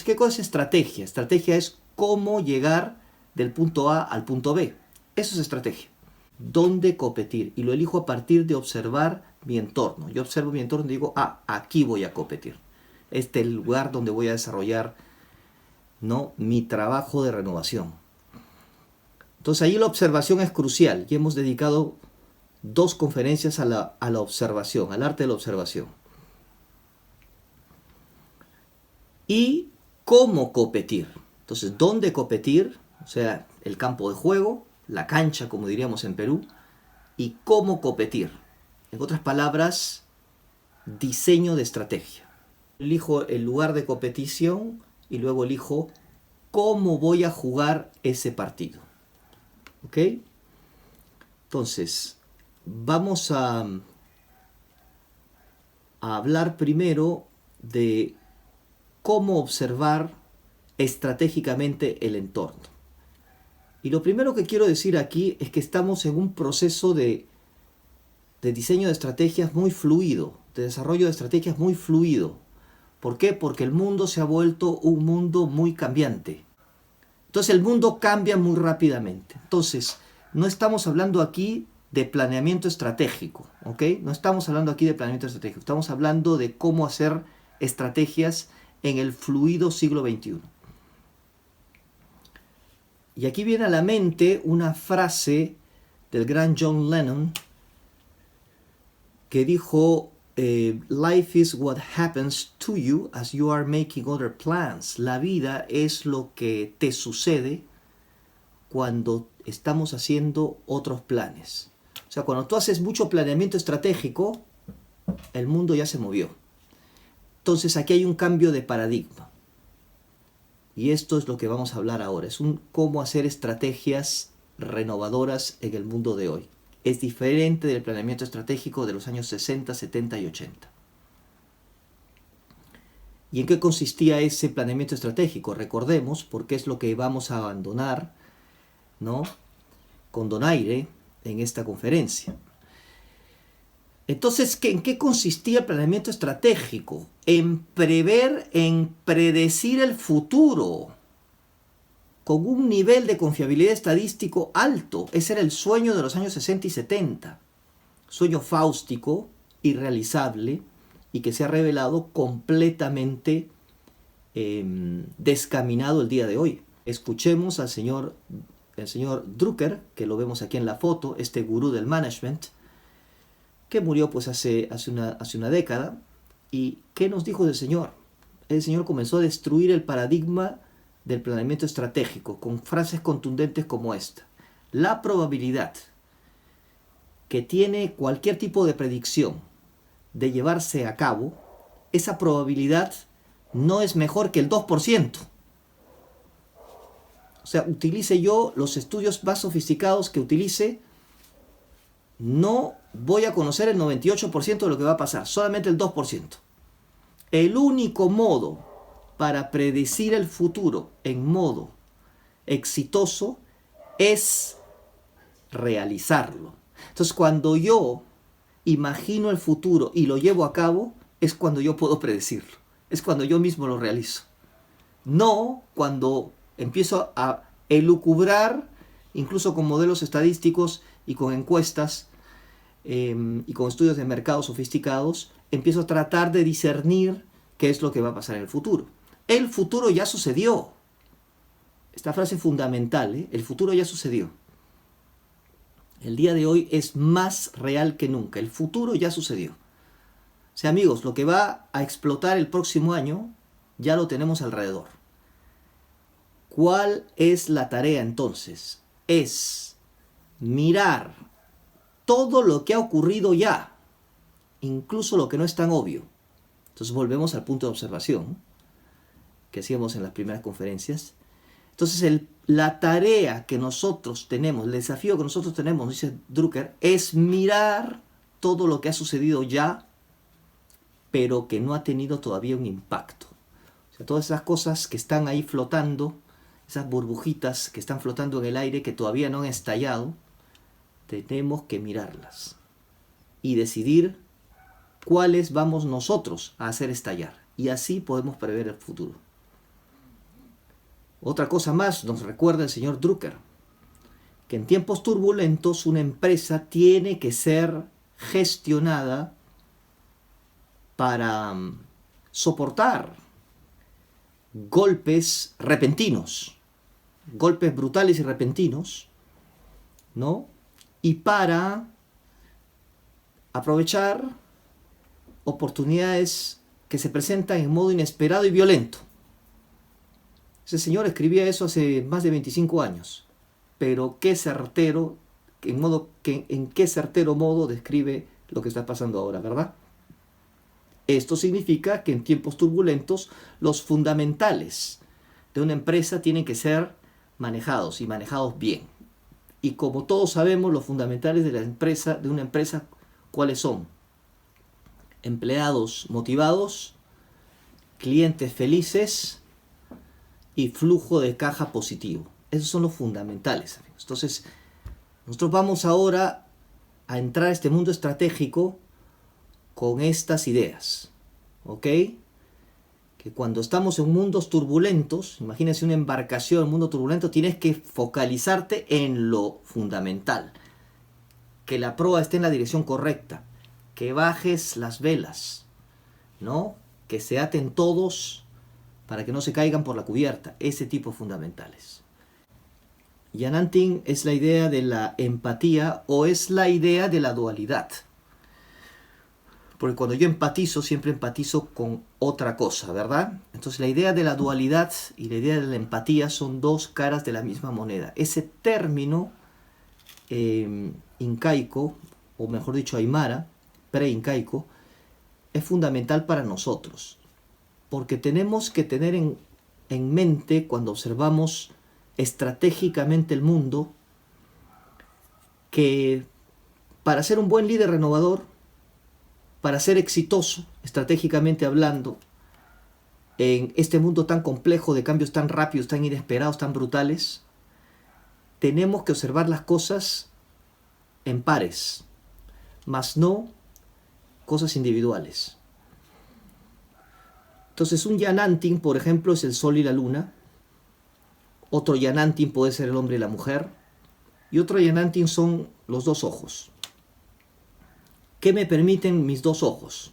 Entonces, ¿qué cosa es estrategia? Estrategia es cómo llegar del punto A al punto B. Eso es estrategia. ¿Dónde competir? Y lo elijo a partir de observar mi entorno. Yo observo mi entorno y digo, aquí voy a competir. Este es el lugar donde voy a desarrollar, ¿no?, mi trabajo de renovación. Entonces ahí la observación es crucial y hemos dedicado 2 conferencias a la observación, al arte de la observación. Y cómo competir. Entonces, ¿dónde competir? O sea, el campo de juego, la cancha, como diríamos en Perú, y cómo competir. En otras palabras, diseño de estrategia. Elijo el lugar de competición y luego elijo cómo voy a jugar ese partido. ¿Ok? Entonces, vamos a hablar primero de cómo observar estratégicamente el entorno. Y lo primero que quiero decir aquí es que estamos en un proceso de diseño de estrategias muy fluido, de desarrollo de estrategias muy fluido. ¿Por qué? Porque el mundo se ha vuelto un mundo muy cambiante. Entonces el mundo cambia muy rápidamente. Entonces, no estamos hablando aquí de planeamiento estratégico, ¿ok? No estamos hablando aquí de planeamiento estratégico, estamos hablando de cómo hacer estrategias en el fluido siglo XXI. Y aquí viene a la mente una frase del gran John Lennon que dijo, life is what happens to you as you are making other plans. La vida es lo que te sucede cuando estamos haciendo otros planes. O sea, cuando tú haces mucho planeamiento estratégico, el mundo ya se movió. Entonces aquí hay un cambio de paradigma. Y esto es lo que vamos a hablar ahora. Es cómo hacer estrategias renovadoras en el mundo de hoy. Es diferente del planeamiento estratégico de los años 60, 70 y 80. ¿Y en qué consistía ese planeamiento estratégico? Recordemos, porque es lo que vamos a abandonar, ¿no?, con Donaire en esta conferencia. Entonces, ¿en qué consistía el planeamiento estratégico? En prever, en predecir el futuro con un nivel de confiabilidad estadístico alto. Ese era el sueño de los años 60 y 70. Sueño fáustico, irrealizable, y que se ha revelado completamente descaminado el día de hoy. Escuchemos al señor Drucker, que lo vemos aquí en la foto, este gurú del management, que murió pues hace una década. ¿Y qué nos dijo del señor? El señor comenzó a destruir el paradigma del planeamiento estratégico con frases contundentes como esta: la probabilidad que tiene cualquier tipo de predicción de llevarse a cabo, esa probabilidad no es mejor que el 2%. O sea, utilice yo los estudios más sofisticados que utilice, no voy a conocer el 98% de lo que va a pasar, solamente el 2%. El único modo para predecir el futuro en modo exitoso es realizarlo. Entonces, cuando yo imagino el futuro y lo llevo a cabo, es cuando yo puedo predecirlo. Es cuando yo mismo lo realizo. No cuando empiezo a elucubrar, incluso con modelos estadísticos y con encuestas y con estudios de mercado sofisticados, empiezo a tratar de discernir qué es lo que va a pasar en el futuro. El futuro ya sucedió. Esta frase es fundamental, ¿eh? El futuro ya sucedió. El día de hoy es más real que nunca. El futuro ya sucedió. O sea, amigos, lo que va a explotar el próximo año ya lo tenemos alrededor. ¿Cuál es la tarea entonces? Es mirar todo lo que ha ocurrido ya, incluso lo que no es tan obvio. Entonces volvemos al punto de observación que hacíamos en las primeras conferencias. Entonces la tarea que nosotros tenemos, el desafío que nosotros tenemos, dice Drucker, es mirar todo lo que ha sucedido ya, pero que no ha tenido todavía un impacto. O sea, todas esas cosas que están ahí flotando, esas burbujitas que están flotando en el aire, que todavía no han estallado, tenemos que mirarlas y decidir cuáles vamos nosotros a hacer estallar. Y así podemos prever el futuro. Otra cosa más nos recuerda el señor Drucker, que en tiempos turbulentos una empresa tiene que ser gestionada para soportar golpes repentinos, golpes brutales y repentinos, ¿no? Y para aprovechar oportunidades que se presentan en modo inesperado y violento. Ese señor escribía eso hace más de 25 años, pero qué certero, en qué certero modo describe lo que está pasando ahora, ¿verdad? Esto significa que en tiempos turbulentos los fundamentales de una empresa tienen que ser manejados y manejados bien. Y como todos sabemos, los fundamentales de una empresa, ¿cuáles son? Empleados motivados, clientes felices y flujo de caja positivo. Esos son los fundamentales, amigos. Entonces, nosotros vamos ahora a entrar a este mundo estratégico con estas ideas, ¿ok? Que cuando estamos en mundos turbulentos, imagínense una embarcación en un mundo turbulento, tienes que focalizarte en lo fundamental, que la proa esté en la dirección correcta, que bajes las velas, ¿no? Que se aten todos para que no se caigan por la cubierta, ese tipo de fundamentales. Yanantin es la idea de la empatía o es la idea de la dualidad. Porque cuando yo empatizo, siempre empatizo con otra cosa, ¿verdad? Entonces la idea de la dualidad y la idea de la empatía son dos caras de la misma moneda. Ese término incaico, o mejor dicho aymara, pre-incaico, es fundamental para nosotros. Porque tenemos que tener en mente, cuando observamos estratégicamente el mundo, que para ser un buen líder renovador, para ser exitoso, estratégicamente hablando, en este mundo tan complejo, de cambios tan rápidos, tan inesperados, tan brutales, tenemos que observar las cosas en pares, mas no cosas individuales. Entonces un Yanantin, por ejemplo, es el sol y la luna. Otro Yanantin puede ser el hombre y la mujer. Y otro Yanantin son los dos ojos. ¿Qué me permiten mis dos ojos?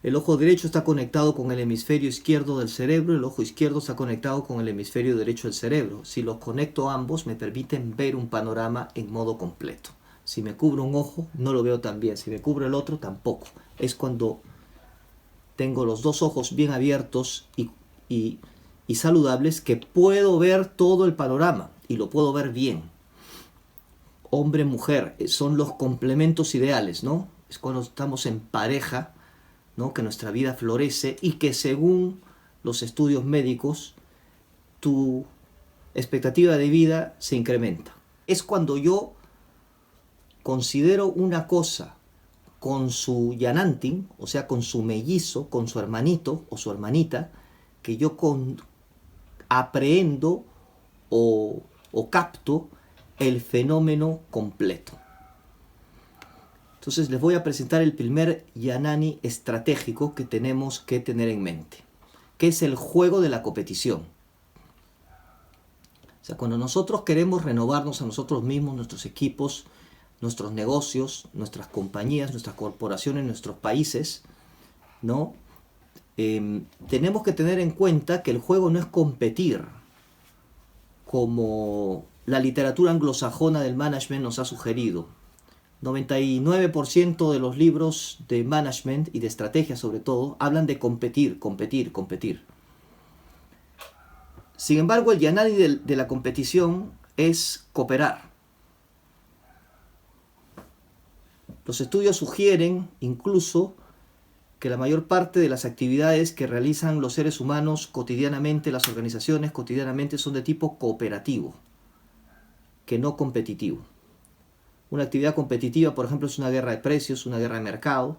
El ojo derecho está conectado con el hemisferio izquierdo del cerebro, el ojo izquierdo está conectado con el hemisferio derecho del cerebro. Si los conecto ambos, me permiten ver un panorama en modo completo. Si me cubro un ojo, no lo veo tan bien. Si me cubro el otro, tampoco. Es cuando tengo los dos ojos bien abiertos y saludables que puedo ver todo el panorama y lo puedo ver bien. Hombre, mujer, son los complementos ideales, ¿no? Es cuando estamos en pareja, ¿no? Que nuestra vida florece y que según los estudios médicos, tu expectativa de vida se incrementa. Es cuando yo considero una cosa con su Yanantin, o sea, con su mellizo, con su hermanito o su hermanita, que yo aprehendo o capto el fenómeno completo. Entonces les voy a presentar el primer Yanani estratégico que tenemos que tener en mente, que es el juego de la competición. O sea, cuando nosotros queremos renovarnos a nosotros mismos, nuestros equipos, nuestros negocios, nuestras compañías, nuestras corporaciones, nuestros países, ¿no? Tenemos que tener en cuenta que el juego no es competir, como la literatura anglosajona del management nos ha sugerido. 99% de los libros de management y de estrategia sobre todo hablan de competir, competir, competir. Sin embargo, el Yanani de la competición es cooperar. Los estudios sugieren incluso que la mayor parte de las actividades que realizan los seres humanos cotidianamente, las organizaciones cotidianamente, son de tipo cooperativo, que no competitivo. Una actividad competitiva, por ejemplo, es una guerra de precios, una guerra de mercado.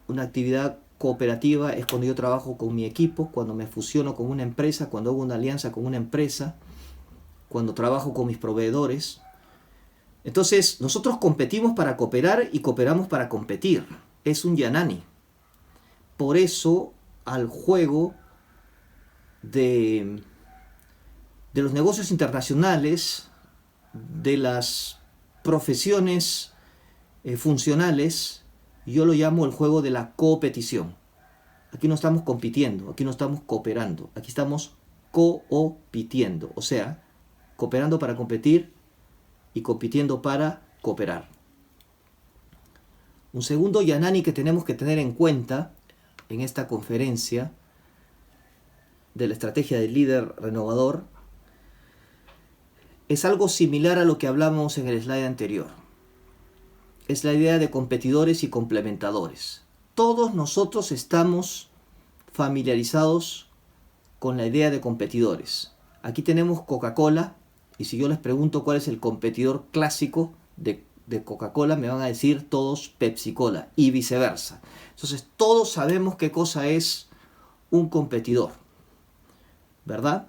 Una actividad cooperativa es cuando yo trabajo con mi equipo, cuando me fusiono con una empresa, cuando hago una alianza con una empresa, cuando trabajo con mis proveedores. Entonces, nosotros competimos para cooperar y cooperamos para competir. Es un Yanani. Por eso, al juego de de los negocios internacionales, de las profesiones funcionales, yo lo llamo el juego de la competición. Aquí no estamos compitiendo, aquí no estamos cooperando, aquí estamos coopitiendo, o sea, cooperando para competir y compitiendo para cooperar. Un segundo yanani que tenemos que tener en cuenta en esta conferencia de la estrategia del líder renovador es algo similar a lo que hablamos en el slide anterior. Es la idea de competidores y complementadores. Todos nosotros estamos familiarizados con la idea de competidores. Aquí tenemos Coca-Cola, y si yo les pregunto cuál es el competidor clásico de Coca-Cola, me van a decir todos Pepsi-Cola y viceversa. Entonces todos sabemos qué cosa es un competidor, ¿verdad?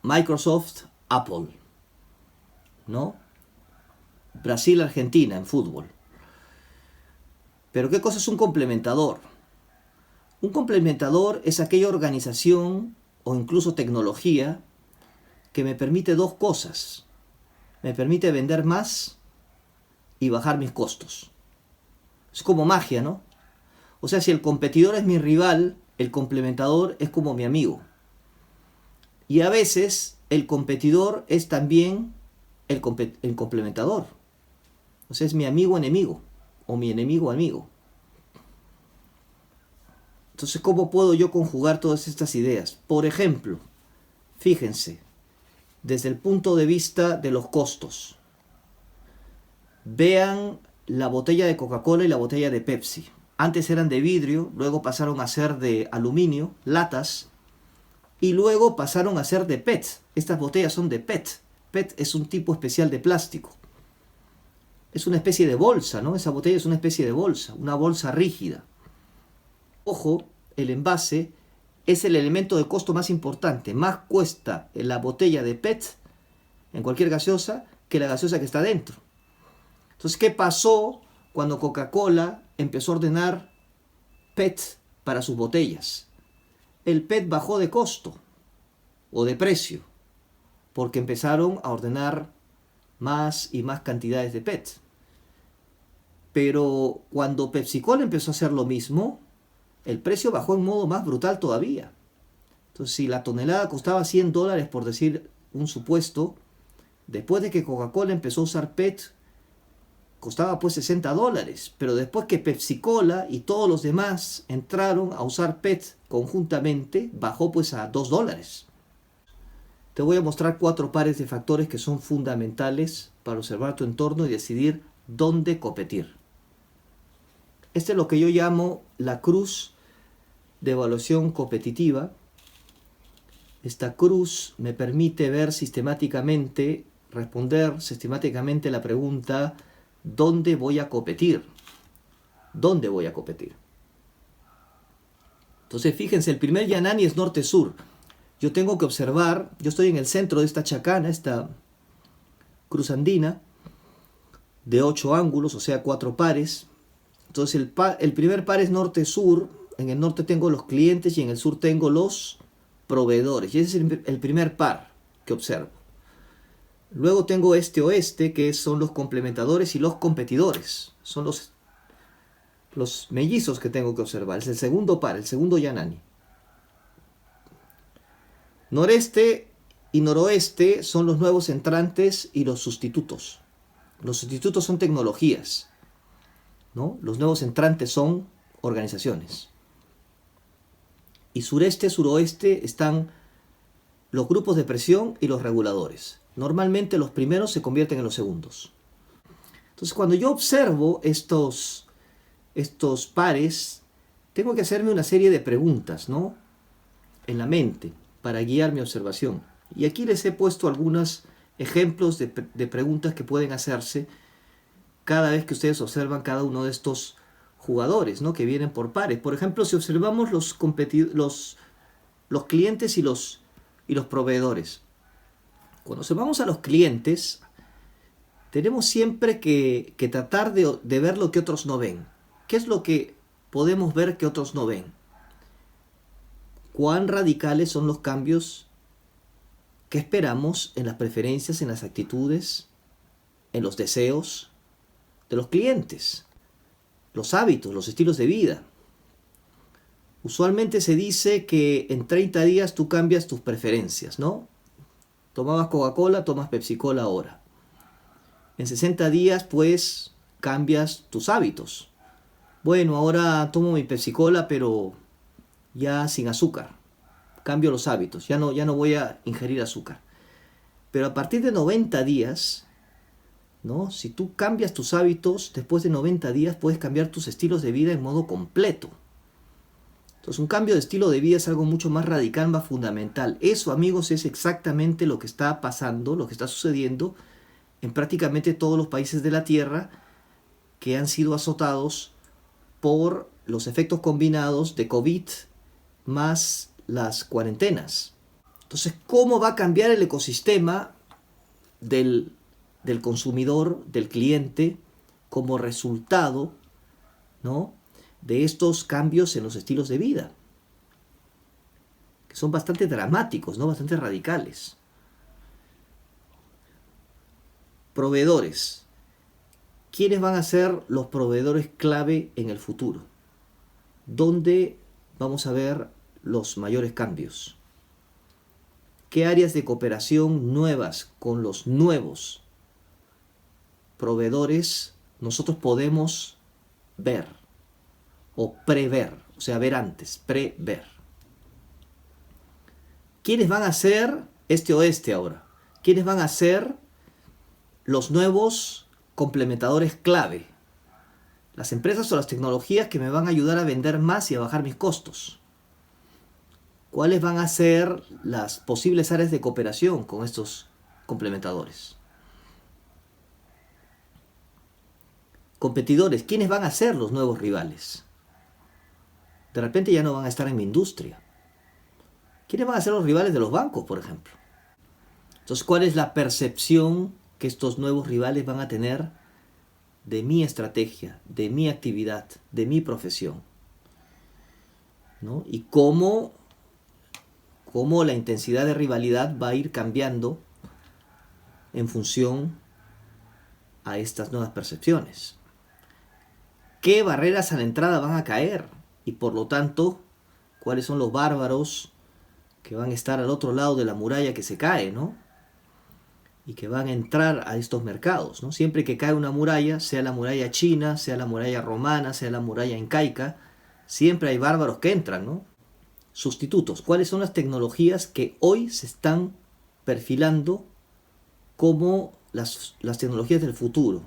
Microsoft, Apple, ¿no? Brasil, Argentina en fútbol. Pero ¿qué cosa es un complementador? Un complementador es aquella organización o incluso tecnología que me permite dos cosas. Me permite vender más y bajar mis costos. Es como magia, ¿no? O sea, si el competidor es mi rival, el complementador es como mi amigo. Y a veces el competidor es también el complementador. O sea, es mi amigo enemigo o mi enemigo amigo. Entonces, ¿cómo puedo yo conjugar todas estas ideas? Por ejemplo, fíjense, desde el punto de vista de los costos. Vean la botella de Coca-Cola y la botella de Pepsi. Antes eran de vidrio, luego pasaron a ser de aluminio, latas, y luego pasaron a ser de PET. Estas botellas son de PET. PET es un tipo especial de plástico. Es una especie de bolsa, ¿no? Esa botella es una especie de bolsa, una bolsa rígida. Ojo, el envase es el elemento de costo más importante. Más cuesta la botella de PET en cualquier gaseosa que la gaseosa que está dentro. Entonces, ¿qué pasó cuando Coca-Cola empezó a ordenar PET para sus botellas? El PET bajó de costo o de precio porque empezaron a ordenar más y más cantidades de PET. Pero cuando Pepsi-Cola empezó a hacer lo mismo, el precio bajó en modo más brutal todavía. Entonces, si la tonelada costaba $100, por decir un supuesto, después de que Coca-Cola empezó a usar PET, costaba pues $60. Pero después que Pepsi-Cola y todos los demás entraron a usar PET conjuntamente, bajó pues a $2. Te voy a mostrar 4 pares de factores que son fundamentales para observar tu entorno y decidir dónde competir. Este es lo que yo llamo la cruz de evaluación competitiva. Esta cruz me permite ver sistemáticamente, responder sistemáticamente la pregunta: ¿dónde voy a competir? ¿Dónde voy a competir? Entonces, fíjense, el primer yanani es norte-sur. Yo tengo que observar, yo estoy en el centro de esta chacana, esta cruz andina, de 8 ángulos, o sea, 4 pares. Entonces, el primer par es norte-sur. En el norte tengo los clientes y en el sur tengo los proveedores. Y ese es el primer par que observo. Luego tengo este-oeste, que son los complementadores y los competidores. Son los mellizos que tengo que observar. Es el segundo par, el segundo yanani. Noreste y noroeste son los nuevos entrantes y los sustitutos. Los sustitutos son tecnologías, ¿no? Los nuevos entrantes son organizaciones. Y sureste, suroeste están los grupos de presión y los reguladores. Normalmente los primeros se convierten en los segundos. Entonces, cuando yo observo estos pares, tengo que hacerme una serie de preguntas, ¿no? En la mente, para guiar mi observación. Y aquí les he puesto algunos ejemplos de preguntas que pueden hacerse cada vez que ustedes observan cada uno de estos jugadores, ¿no? Que vienen por pares. Por ejemplo, si observamos los clientes y los proveedores. Cuando observamos a los clientes, tenemos siempre que tratar de ver lo que otros no ven. ¿Qué es lo que podemos ver que otros no ven? cuán radicales son los cambios que esperamos en las preferencias, en las actitudes, en los deseos de los clientes, los hábitos, los estilos de vida. Usualmente se dice que en 30 días tú cambias tus preferencias, ¿no? Tomabas Coca-Cola, tomas Pepsi-Cola ahora. En 60 días, pues, cambias tus hábitos. Bueno, ahora tomo mi Pepsi-Cola, pero ya sin azúcar. Cambio los hábitos, ya no voy a ingerir azúcar. Pero a partir de 90 días, ¿no? Si tú cambias tus hábitos, después de 90 días puedes cambiar tus estilos de vida en modo completo. Entonces un cambio de estilo de vida es algo mucho más radical, más fundamental. Eso, amigos, es exactamente lo que está pasando, lo que está sucediendo en prácticamente todos los países de la Tierra que han sido azotados por los efectos combinados de COVID más las cuarentenas. Entonces, ¿cómo va a cambiar el ecosistema del consumidor, del cliente, como resultado, ¿no?, de estos cambios en los estilos de vida? Que son bastante dramáticos, ¿no?, bastante radicales. Proveedores. ¿Quiénes van a ser los proveedores clave en el futuro? ¿Dónde vamos a ver los mayores cambios? ¿Qué áreas de cooperación nuevas con los nuevos proveedores nosotros podemos ver o prever? O sea, ver antes, prever. ¿Quiénes van a ser este ahora? ¿Quiénes van a ser los nuevos complementadores clave? Las empresas o las tecnologías que me van a ayudar a vender más y a bajar mis costos. ¿Cuáles van a ser las posibles áreas de cooperación con estos complementadores? Competidores. ¿Quiénes van a ser los nuevos rivales? De repente ya no van a estar en mi industria. ¿Quiénes van a ser los rivales de los bancos, por ejemplo? Entonces, ¿cuál es la percepción que estos nuevos rivales van a tener de mi estrategia, de mi actividad, de mi profesión? ¿No? Y cómo la intensidad de rivalidad va a ir cambiando en función a estas nuevas percepciones. ¿Qué barreras a la entrada van a caer? Y por lo tanto, ¿cuáles son los bárbaros que van a estar al otro lado de la muralla que se cae, ¿no? Y que van a entrar a estos mercados, ¿no? Siempre que cae una muralla, sea la muralla china, sea la muralla romana, sea la muralla incaica, siempre hay bárbaros que entran, ¿no? Sustitutos. ¿Cuáles son las tecnologías que hoy se están perfilando como las tecnologías del futuro?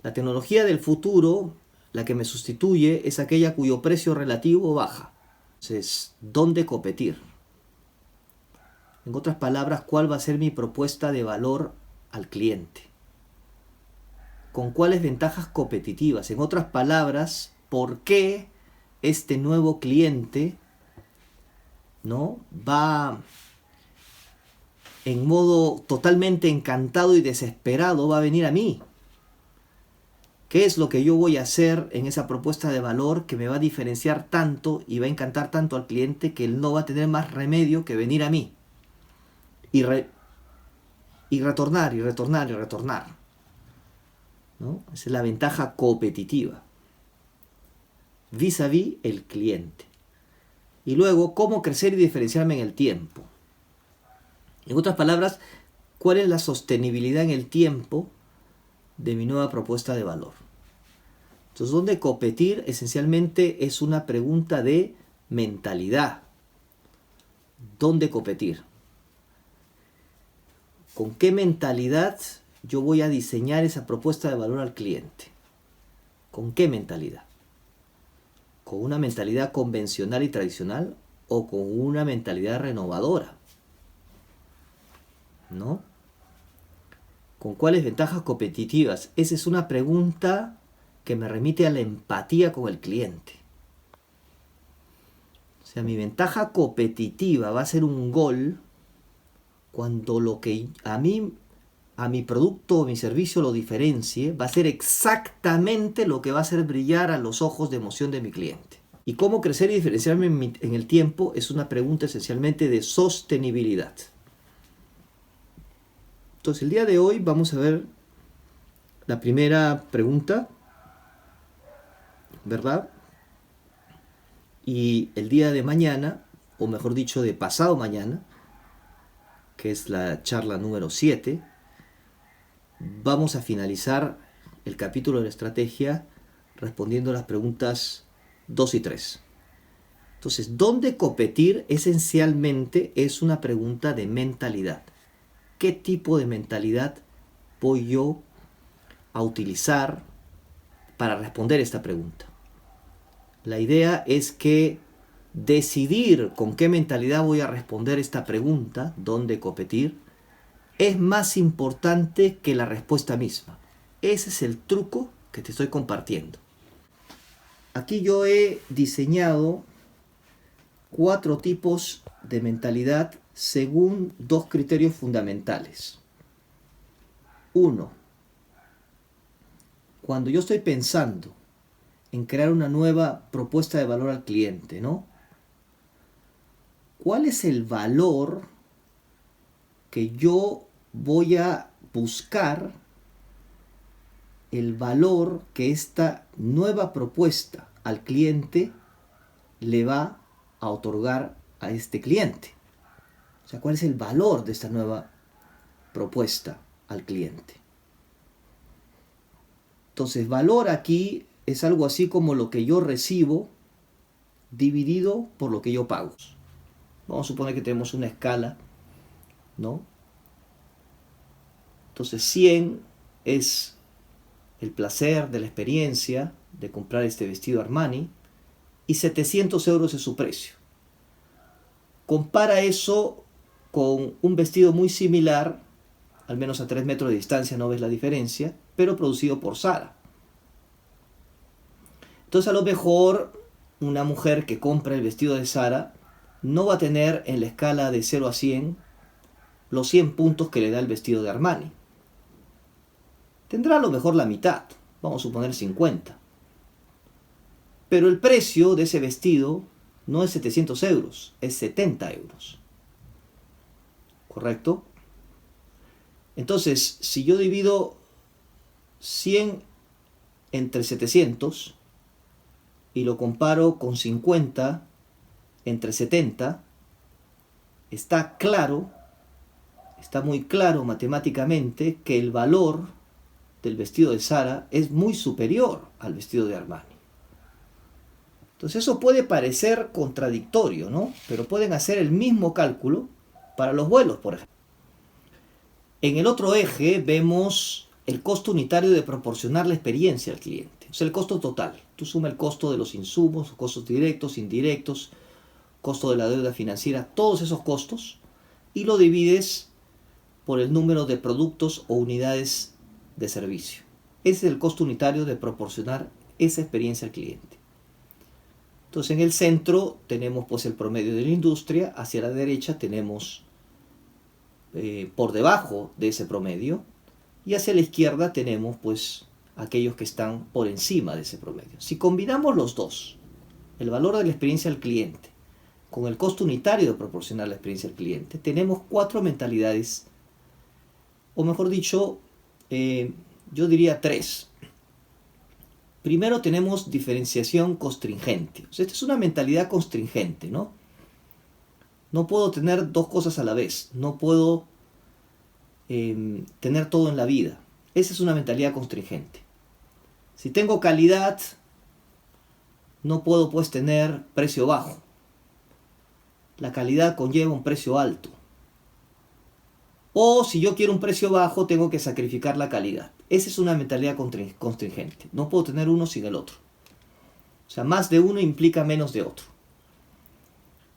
La tecnología del futuro, la que me sustituye, es aquella cuyo precio relativo baja. Entonces, ¿dónde competir? En otras palabras, ¿cuál va a ser mi propuesta de valor al cliente? ¿Con cuáles ventajas competitivas? En otras palabras, ¿por qué este nuevo cliente, ¿no?, va en modo totalmente encantado y desesperado, va a venir a mí? ¿Qué es lo que yo voy a hacer en esa propuesta de valor que me va a diferenciar tanto y va a encantar tanto al cliente que él no va a tener más remedio que venir a mí? Y retornar, ¿no? Esa es la ventaja competitiva vis-a-vis el cliente. Y luego, ¿cómo crecer y diferenciarme en el tiempo? En otras palabras, ¿cuál es la sostenibilidad en el tiempo de mi nueva propuesta de valor? Entonces, ¿dónde competir? Esencialmente es una pregunta de mentalidad. ¿Dónde competir? ¿Con qué mentalidad yo voy a diseñar esa propuesta de valor al cliente? ¿Con qué mentalidad? ¿Con una mentalidad convencional y tradicional o con una mentalidad renovadora? ¿No? ¿Con cuáles ventajas competitivas? Esa es una pregunta que me remite a la empatía con el cliente. O sea, mi ventaja competitiva va a ser un gol cuando lo que a mi producto o mi servicio lo diferencie, va a ser exactamente lo que va a hacer brillar a los ojos de emoción de mi cliente. Y cómo crecer y diferenciarme en el tiempo es una pregunta esencialmente de sostenibilidad. Entonces, el día de hoy vamos a ver la primera pregunta, ¿verdad? Y el día de mañana, o mejor dicho, de pasado mañana, que es la charla número 7, vamos a finalizar el capítulo de la estrategia respondiendo a las preguntas 2 y 3. Entonces, ¿dónde competir? Esencialmente es una pregunta de mentalidad. ¿Qué tipo de mentalidad voy yo a utilizar para responder esta pregunta? La idea es que decidir con qué mentalidad voy a responder esta pregunta, ¿dónde competir?, es más importante que la respuesta misma. Ese es el truco que te estoy compartiendo. Aquí yo he diseñado 4 tipos de mentalidad según 2 criterios fundamentales. 1. Cuando yo estoy pensando en crear una nueva propuesta de valor al cliente, ¿no? ¿Cuál es el valor que yo voy a buscar? El valor que esta nueva propuesta al cliente le va a otorgar a este cliente. O sea, ¿cuál es el valor de esta nueva propuesta al cliente? Entonces, valor aquí es algo así como lo que yo recibo dividido por lo que yo pago. Vamos a suponer que tenemos una escala, ¿no? Entonces 100 es el placer de la experiencia de comprar este vestido Armani y 700 euros es su precio. Compara eso con un vestido muy similar, al menos a 3 metros de distancia no ves la diferencia, pero producido por Zara. Entonces a lo mejor una mujer que compra el vestido de Zara no va a tener en la escala de 0 a 100 los 100 puntos que le da el vestido de Armani. Tendrá a lo mejor la mitad, vamos a suponer 50. Pero el precio de ese vestido no es 700 euros, es 70 euros. ¿Correcto? Entonces, si yo divido 100 entre 700 y lo comparo con 50 entre 70, está claro, está muy claro matemáticamente que el valor del vestido de Zara es muy superior al vestido de Armani. Entonces eso puede parecer contradictorio, ¿no? Pero pueden hacer el mismo cálculo para los vuelos, por ejemplo. En el otro eje vemos el costo unitario de proporcionar la experiencia al cliente. O sea, el costo total. Tú sumas el costo de los insumos, costos directos, indirectos, costo de la deuda financiera, todos esos costos, y lo divides por el número de productos o unidades de servicio. Ese es el costo unitario de proporcionar esa experiencia al cliente. Entonces en el centro tenemos pues el promedio de la industria, hacia la derecha tenemos por debajo de ese promedio y hacia la izquierda tenemos pues aquellos que están por encima de ese promedio. Si combinamos los dos, el valor de la experiencia al cliente con el costo unitario de proporcionar la experiencia al cliente, tenemos 4 mentalidades, o mejor dicho, yo diría 3. Primero tenemos diferenciación constringente. O sea, esta es una mentalidad constringente, ¿no? No puedo tener 2 cosas a la vez. No puedo tener todo en la vida. Esa es una mentalidad constringente. Si tengo calidad, no puedo pues tener precio bajo. La calidad conlleva un precio alto. O si yo quiero un precio bajo, tengo que sacrificar la calidad. Esa es una mentalidad constringente. No puedo tener uno sin el otro. O sea, más de uno implica menos de otro.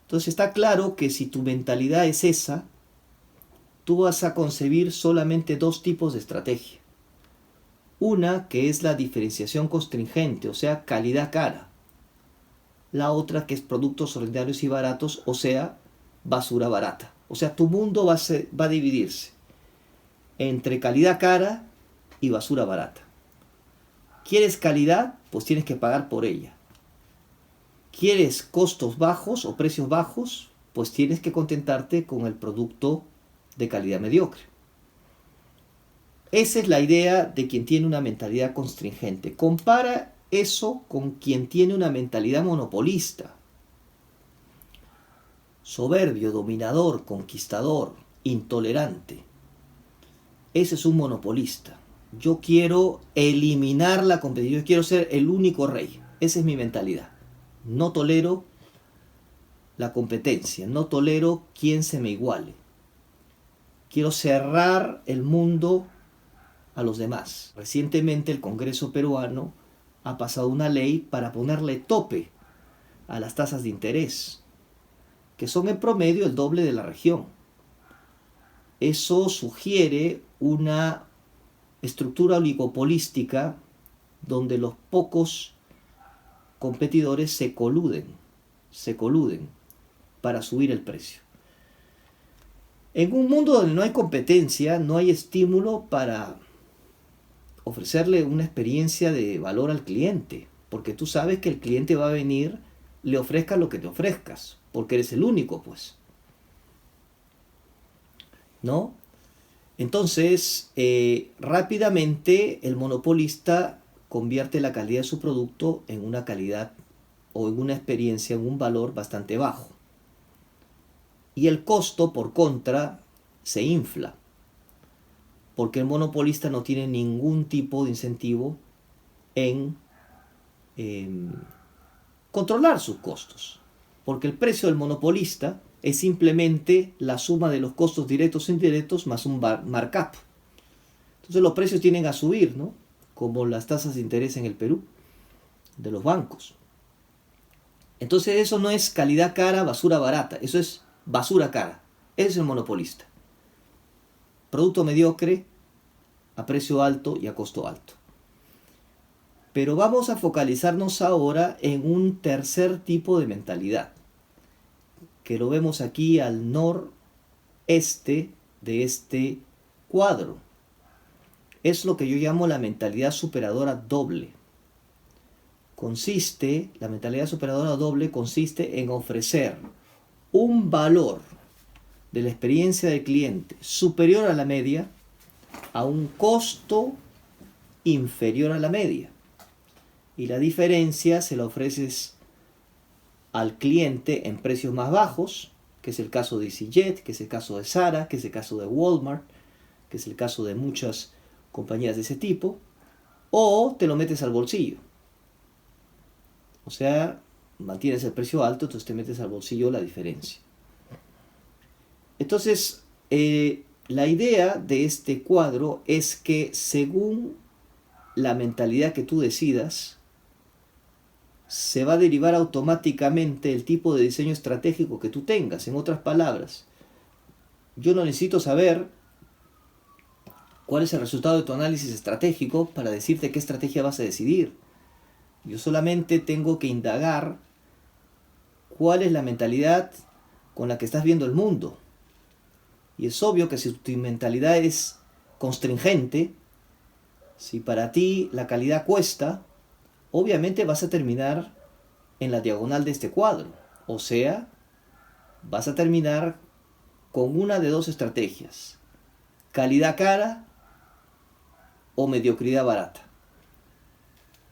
Entonces está claro que si tu mentalidad es esa, tú vas a concebir solamente 2 tipos de estrategia. Una que es la diferenciación constringente, o sea, calidad cara. La otra que es productos ordinarios y baratos, o sea, basura barata. O sea, tu mundo va a dividirse entre calidad cara y basura barata. ¿Quieres calidad? Pues tienes que pagar por ella. ¿Quieres costos bajos o precios bajos? Pues tienes que contentarte con el producto de calidad mediocre. Esa es la idea de quien tiene una mentalidad constringente. Compara eso con quien tiene una mentalidad monopolista. Soberbio, dominador, conquistador, intolerante. Ese es un monopolista. Yo quiero eliminar la competencia, yo quiero ser el único rey. Esa es mi mentalidad. No tolero la competencia, no tolero quien se me iguale. Quiero cerrar el mundo a los demás. Recientemente el Congreso peruano ha pasado una ley para ponerle tope a las tasas de interés, que son en promedio el doble de la región. Eso sugiere una estructura oligopolística donde los pocos competidores se coluden para subir el precio. En un mundo donde no hay competencia, no hay estímulo para ofrecerle una experiencia de valor al cliente, porque tú sabes que el cliente va a venir, le ofrezcas lo que te ofrezcas, porque eres el único, pues. ¿No? Entonces, rápidamente el monopolista convierte la calidad de su producto en una calidad o en una experiencia, en un valor bastante bajo. Y el costo, por contra, se infla, porque el monopolista no tiene ningún tipo de incentivo en controlar sus costos, porque el precio del monopolista es simplemente la suma de los costos directos e indirectos más un markup. Entonces los precios tienden a subir, ¿no? Como las tasas de interés en el Perú de los bancos. Entonces eso no es calidad cara, basura barata, eso es basura cara. Ese es el monopolista. Producto mediocre a precio alto y a costo alto. Pero vamos a focalizarnos ahora en un tercer tipo de mentalidad, que lo vemos aquí al noreste de este cuadro. Es lo que yo llamo la mentalidad superadora doble. La mentalidad superadora doble consiste en ofrecer un valor de la experiencia del cliente superior a la media a un costo inferior a la media. Y la diferencia se la ofreces al cliente en precios más bajos, que es el caso de EasyJet, que es el caso de Zara, que es el caso de Walmart, que es el caso de muchas compañías de ese tipo, o te lo metes al bolsillo. O sea, mantienes el precio alto, entonces te metes al bolsillo la diferencia. Entonces, la idea de este cuadro es que según la mentalidad que tú decidas, se va a derivar automáticamente el tipo de diseño estratégico que tú tengas. En otras palabras, yo no necesito saber cuál es el resultado de tu análisis estratégico para decirte qué estrategia vas a decidir. Yo solamente tengo que indagar cuál es la mentalidad con la que estás viendo el mundo. Y es obvio que si tu mentalidad es constringente, si para ti la calidad cuesta, obviamente vas a terminar en la diagonal de este cuadro. O sea, vas a terminar con una de dos estrategias: calidad cara o mediocridad barata.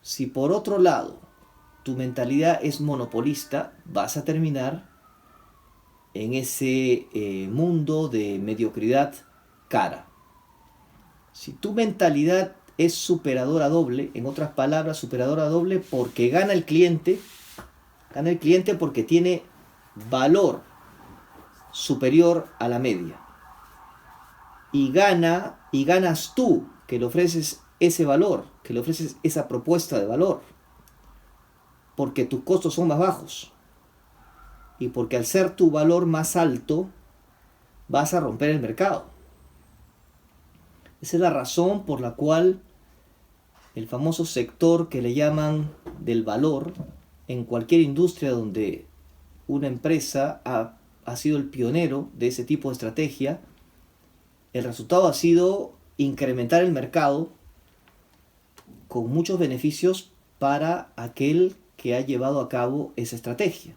Si por otro lado tu mentalidad es monopolista, vas a terminar en ese mundo de mediocridad cara. Si tu mentalidad es superadora doble, en otras palabras, superadora doble porque gana el cliente porque tiene valor superior a la media. Y ganas tú, que le ofreces ese valor, que le ofreces esa propuesta de valor, porque tus costos son más bajos. Y porque al ser tu valor más alto, vas a romper el mercado. Esa es la razón por la cual el famoso sector que le llaman del valor, en cualquier industria donde una empresa ha sido el pionero de ese tipo de estrategia, el resultado ha sido incrementar el mercado con muchos beneficios para aquel que ha llevado a cabo esa estrategia.